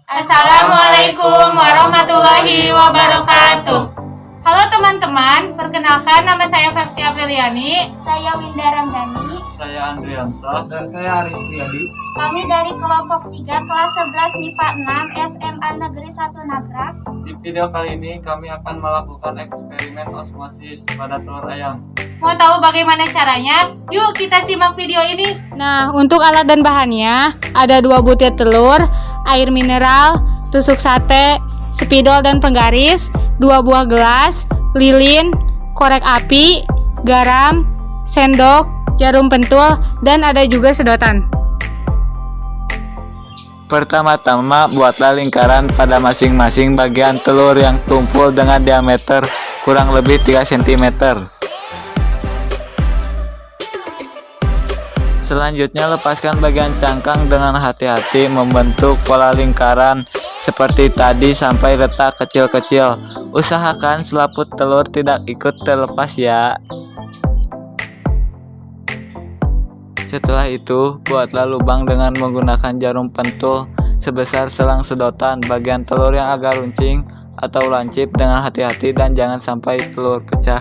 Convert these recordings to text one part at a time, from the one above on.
Assalamualaikum warahmatullahi wabarakatuh. Halo teman-teman, perkenalkan nama saya Fevti Apriliani. Saya Winda Ramdhani. Saya Andriansah. Dan saya Aris Priyadi. Kami dari kelompok 3 kelas 11 MIPA 6 SMA Negeri 1 Nagrak. Di video kali ini kami akan melakukan eksperimen osmosis pada telur ayam. Mau tahu bagaimana caranya? Yuk kita simak video ini. Nah, untuk alat dan bahannya ada 2 butir telur, air mineral, tusuk sate, spidol dan penggaris, 2 buah gelas, lilin, korek api, garam, sendok, jarum pentul, dan ada juga sedotan. Pertama-tama buatlah lingkaran pada masing-masing bagian telur yang tumpul dengan diameter kurang lebih 3 cm. Selanjutnya lepaskan bagian cangkang dengan hati-hati membentuk pola lingkaran seperti tadi sampai retak kecil-kecil. Usahakan selaput telur tidak ikut terlepas ya. Setelah itu, buatlah lubang dengan menggunakan jarum pentul sebesar selang sedotan bagian telur yang agak runcing atau lancip dengan hati-hati dan jangan sampai telur pecah.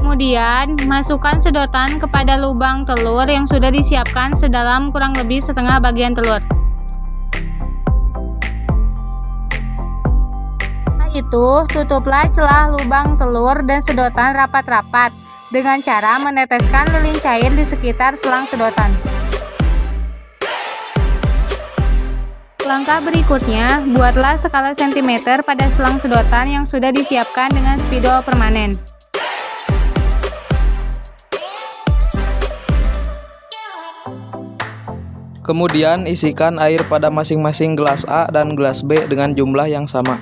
Kemudian, masukkan sedotan kepada lubang telur yang sudah disiapkan sedalam kurang lebih setengah bagian telur. Setelah itu, tutuplah celah lubang telur dan sedotan rapat-rapat dengan cara meneteskan lilin cair di sekitar selang sedotan. Langkah berikutnya, buatlah skala sentimeter pada selang sedotan yang sudah disiapkan dengan spidol permanen. Kemudian isikan air pada masing-masing gelas A dan gelas B dengan jumlah yang sama.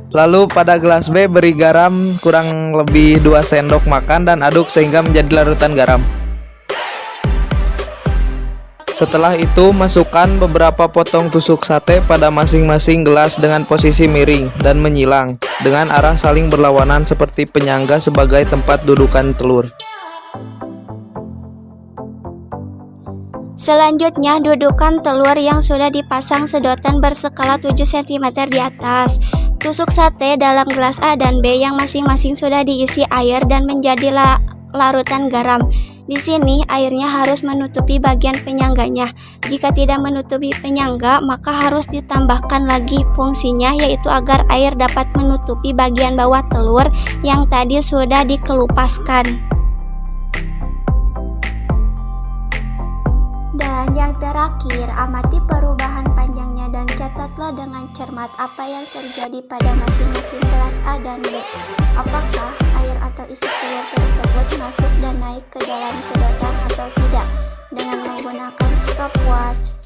Lalu pada gelas B beri garam kurang lebih 2 sendok makan dan aduk sehingga menjadi larutan garam. Setelah itu masukkan beberapa potong tusuk sate pada masing-masing gelas dengan posisi miring dan menyilang dengan arah saling berlawanan seperti penyangga sebagai tempat dudukan telur. Selanjutnya, dudukan telur yang sudah dipasang sedotan berskala 7 cm di atas. Tusuk sate dalam gelas A dan B yang masing-masing sudah diisi air dan menjadi larutan garam. Di sini airnya harus menutupi bagian penyangganya. Jika tidak menutupi penyangga, maka harus ditambahkan lagi fungsinya, yaitu agar air dapat menutupi bagian bawah telur yang tadi sudah dikelupaskan. Dan yang terakhir, amati perubahan panjangnya dan catatlah dengan cermat apa yang terjadi pada masing-masing gelas A dan B. Apakah air atau isi telur tersebut masuk dan naik ke dalam sedotan atau tidak dengan menggunakan stopwatch.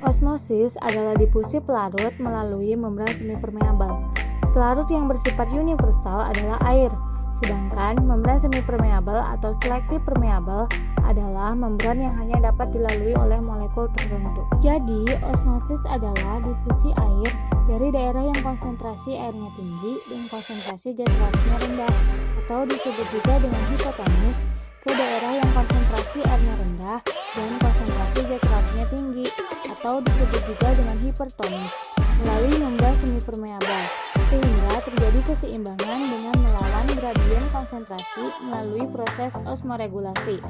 Osmosis adalah difusi pelarut melalui membran semipermeabel. Pelarut yang bersifat universal adalah air, sedangkan membran semipermeabel atau selective permeable adalah membran yang hanya dapat dilalui oleh molekul tertentu. Jadi, osmosis adalah difusi air dari daerah yang konsentrasi airnya tinggi dan konsentrasi zat lautnya rendah, atau disebut juga dengan hipotonis, ke daerah yang konsentrasi airnya rendah dan konsentrasi zat lautnya tinggi, atau disebut juga dengan hipertonis, melalui membran semipermeabel. sehingga terjadi keseimbangan dengan melawan gradien konsentrasi melalui proses osmoregulasi,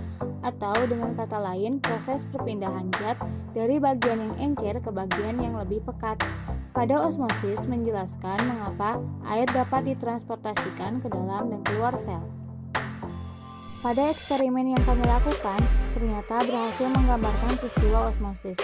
atau dengan kata lain proses perpindahan zat dari bagian yang encer ke bagian yang lebih pekat. Pada osmosis menjelaskan mengapa air dapat ditransportasikan ke dalam dan keluar sel. Pada eksperimen yang kami lakukan, ternyata berhasil menggambarkan peristiwa osmosis.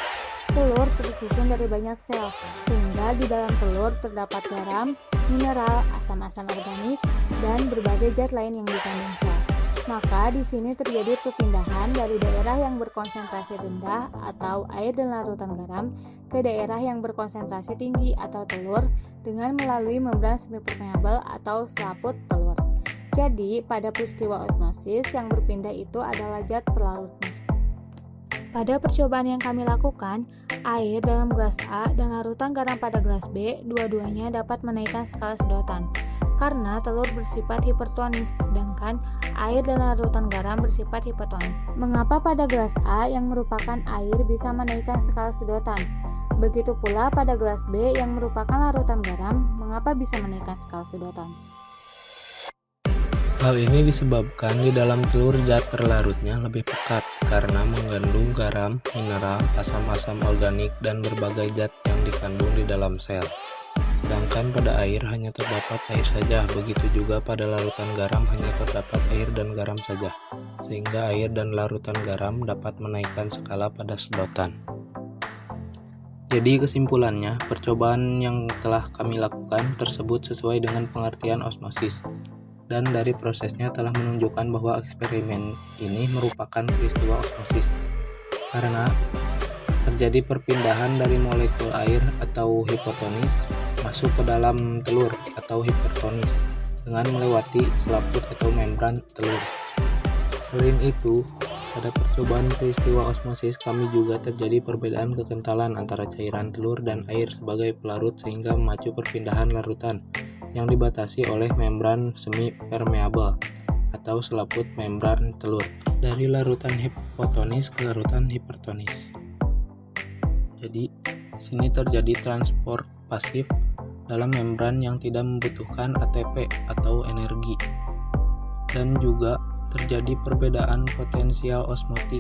Telur tersusun dari banyak sel, sehingga di dalam telur terdapat garam, mineral, asam-asam organik, dan berbagai zat lain yang dikandung sel. Maka di sini terjadi perpindahan dari daerah yang berkonsentrasi rendah atau air dan larutan garam ke daerah yang berkonsentrasi tinggi atau telur dengan melalui membran semipermeabel atau selaput telur. Jadi, pada peristiwa osmosis yang berpindah itu adalah zat pelarutnya. Pada percobaan yang kami lakukan, air dalam gelas A dan larutan garam pada gelas B dua-duanya dapat menaikkan skala sedotan karena telur bersifat hipertonis, sedangkan air dan larutan garam bersifat hipotonis. Mengapa pada gelas A yang merupakan air bisa menaikkan skala sedotan? Begitu pula pada gelas B yang merupakan larutan garam, mengapa bisa menaikkan skala sedotan? Hal ini disebabkan di dalam telur zat terlarutnya lebih pekat karena mengandung garam, mineral, asam-asam organik, dan berbagai zat yang dikandung di dalam sel. Sedangkan pada air hanya terdapat air saja, begitu juga pada larutan garam hanya terdapat air dan garam saja, sehingga air dan larutan garam dapat menaikkan skala pada sedotan. Jadi kesimpulannya, percobaan yang telah kami lakukan tersebut sesuai dengan pengertian osmosis, dan dari prosesnya telah menunjukkan bahwa eksperimen ini merupakan peristiwa osmosis, karena terjadi perpindahan dari molekul air atau hipotonis masuk ke dalam telur atau hipertonis dengan melewati selaput atau membran telur. Selain itu, pada percobaan peristiwa osmosis kami juga terjadi perbedaan kekentalan antara cairan telur dan air sebagai pelarut sehingga memacu perpindahan larutan yang dibatasi oleh membran semi permeabel atau selaput membran telur dari larutan hipotonis ke larutan hipertonis. Jadi, sini terjadi transport pasif dalam membran yang tidak membutuhkan ATP atau energi, dan juga terjadi perbedaan potensial osmotik.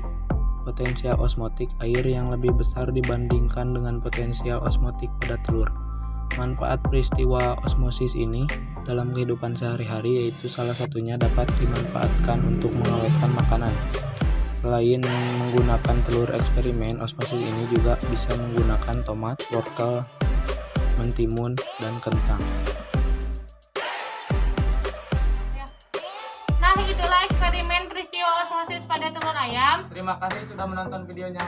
Potensial osmotik air yang lebih besar dibandingkan dengan potensial osmotik pada telur. Manfaat peristiwa osmosis ini dalam kehidupan sehari-hari yaitu salah satunya dapat dimanfaatkan untuk mengawetkan makanan. Selain menggunakan telur eksperimen, osmosis ini juga bisa menggunakan tomat, wortel, mentimun, dan kentang. Nah, itulah eksperimen peristiwa osmosis pada telur ayam. Terima kasih sudah menonton videonya.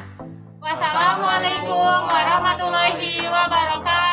Wassalamualaikum warahmatullahi wabarakatuh.